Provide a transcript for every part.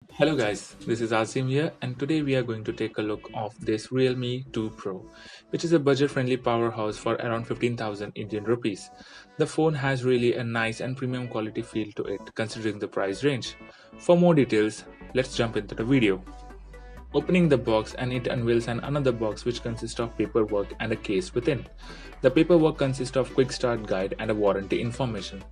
Hello guys, this is Azim here and today we are going to take a look of this Realme 2 Pro, which is a budget-friendly powerhouse for around 15,000 Indian rupees. The phone has really a nice and premium quality feel to it considering the price range. For more details, let's jump into the video. Opening the box and it unveils another box which consists of paperwork and a case within. The paperwork consists of quick start guide and a warranty information.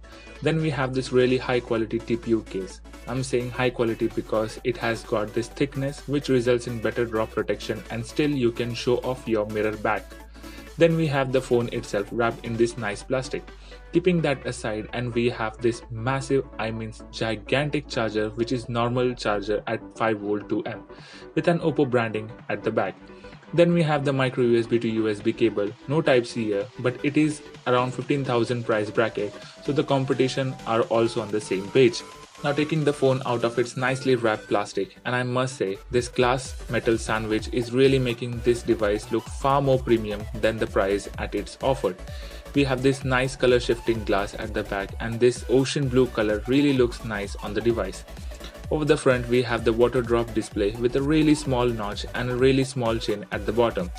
Then we have this really high quality TPU case. I'm saying high quality because it has got this thickness which results in better drop protection and still you can show off your mirror back. Then we have the phone itself wrapped in this nice plastic. Keeping that aside, and we have this massive, I mean gigantic charger which is normal charger at 5V 2A with an Oppo branding at the back. Then we have the micro USB to USB cable, no type C here, but it is around 15,000 price bracket, so the competition are also on the same page. Now taking the phone out of its nicely wrapped plastic, and I must say this glass metal sandwich is really making this device look far more premium than the price at its offered. We have this nice color shifting glass at the back and this ocean blue color really looks nice on the device. Over the front we have the water drop display with a really small notch and a really small chin at the bottom.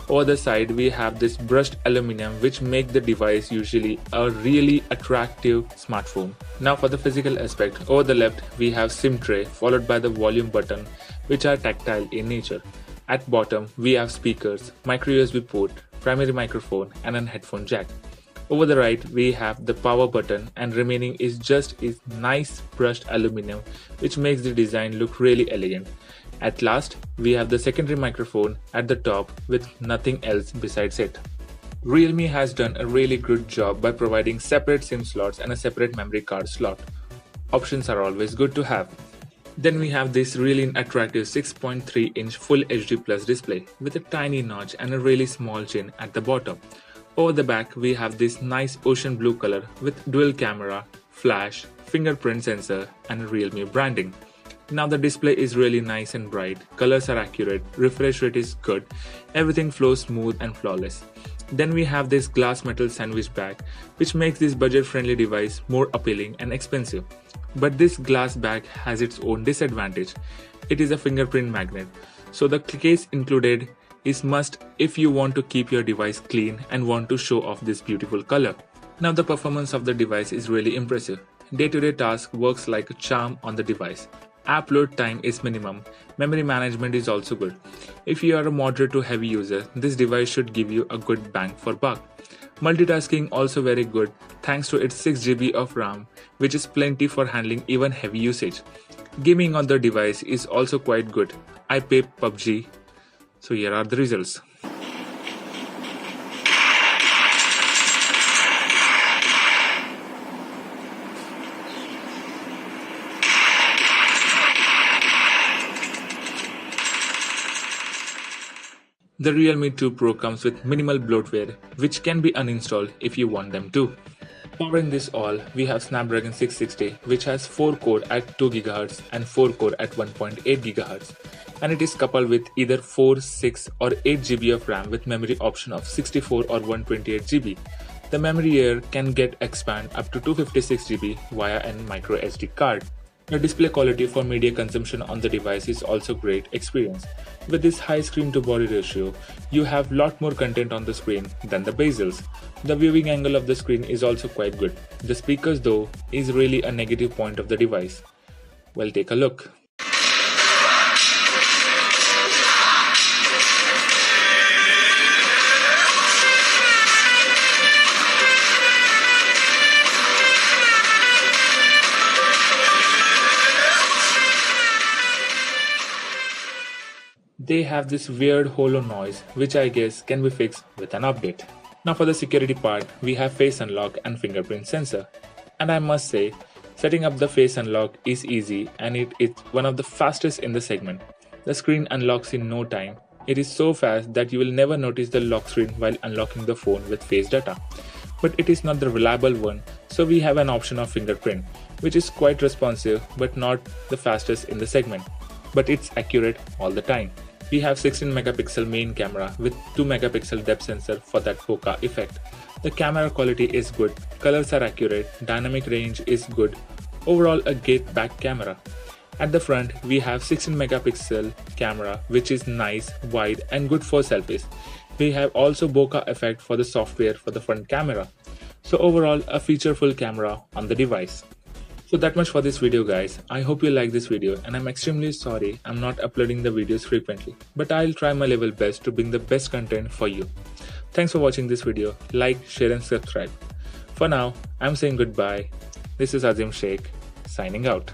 Over the side we have this brushed aluminum which make the device usually a really attractive smartphone. Now for the physical aspect, over the left we have SIM tray followed by the volume button which are tactile in nature. At bottom we have speakers, micro USB port, primary microphone and an headphone jack. Over the right we have the power button and remaining is just is nice brushed aluminum which makes the design look really elegant. At last, we have the secondary microphone at the top with nothing else besides it. Realme has done a really good job by providing separate SIM slots and a separate memory card slot. Options are always good to have. Then we have this really attractive 6.3-inch Full HD Plus display with a tiny notch and a really small chin at the bottom. Over the back, we have this nice ocean blue color with dual camera, flash, fingerprint sensor and a Realme branding. Now the display is really nice and bright, colors are accurate, refresh rate is good, everything flows smooth and flawless. Then we have this glass metal sandwich back which makes this budget friendly device more appealing and expensive. But this glass bag has its own disadvantage. It is a fingerprint magnet, so the case included is must if you want to keep your device clean and want to show off this beautiful color. Now the performance of the device is really impressive. Day-to-day task works like a charm on the device. App load time is minimum. Memory management is also good. If you are a moderate to heavy user, this device should give you a good bang for buck. Multitasking also very good thanks to its 6GB of RAM, which is plenty for handling even heavy usage. Gaming on the device is also quite good. I play PUBG. So here are the results. The Realme 2 Pro comes with minimal bloatware, which can be uninstalled if you want them to. Powering this all, we have Snapdragon 660, which has 4 core at 2 GHz and 4 core at 1.8 GHz, and it is coupled with either 4, 6 or 8 GB of RAM with memory option of 64 or 128 GB. The memory here can get expand up to 256 GB via a micro SD card. The display quality for media consumption on the device is also great experience. With this high screen to body ratio, you have lot more content on the screen than the bezels. The viewing angle of the screen is also quite good. The speakers though is really a negative point of the device. Well, take a look. They have this weird hollow noise which I guess can be fixed with an update. Now for the security part, we have face unlock and fingerprint sensor. And I must say, setting up the face unlock is easy and it is one of the fastest in the segment. The screen unlocks in no time. It is so fast that you will never notice the lock screen while unlocking the phone with face data. But it is not the reliable one, so we have an option of fingerprint, which is quite responsive but not the fastest in the segment. But it's accurate all the time. We have 16 megapixel main camera with 2 megapixel depth sensor for that bokeh effect. The camera quality is good, colors are accurate, dynamic range is good, overall a great back camera. At the front, we have 16 megapixel camera, which is nice, wide and good for selfies. We have also bokeh effect for the software for the front camera. So overall, a featureful camera on the device. So that much for this video guys. I hope you like this video and I'm extremely sorry I'm not uploading the videos frequently. But I'll try my level best to bring the best content for you. Thanks for watching this video. Like, share and subscribe. For now, I'm saying goodbye. This is Azim Sheikh, signing out.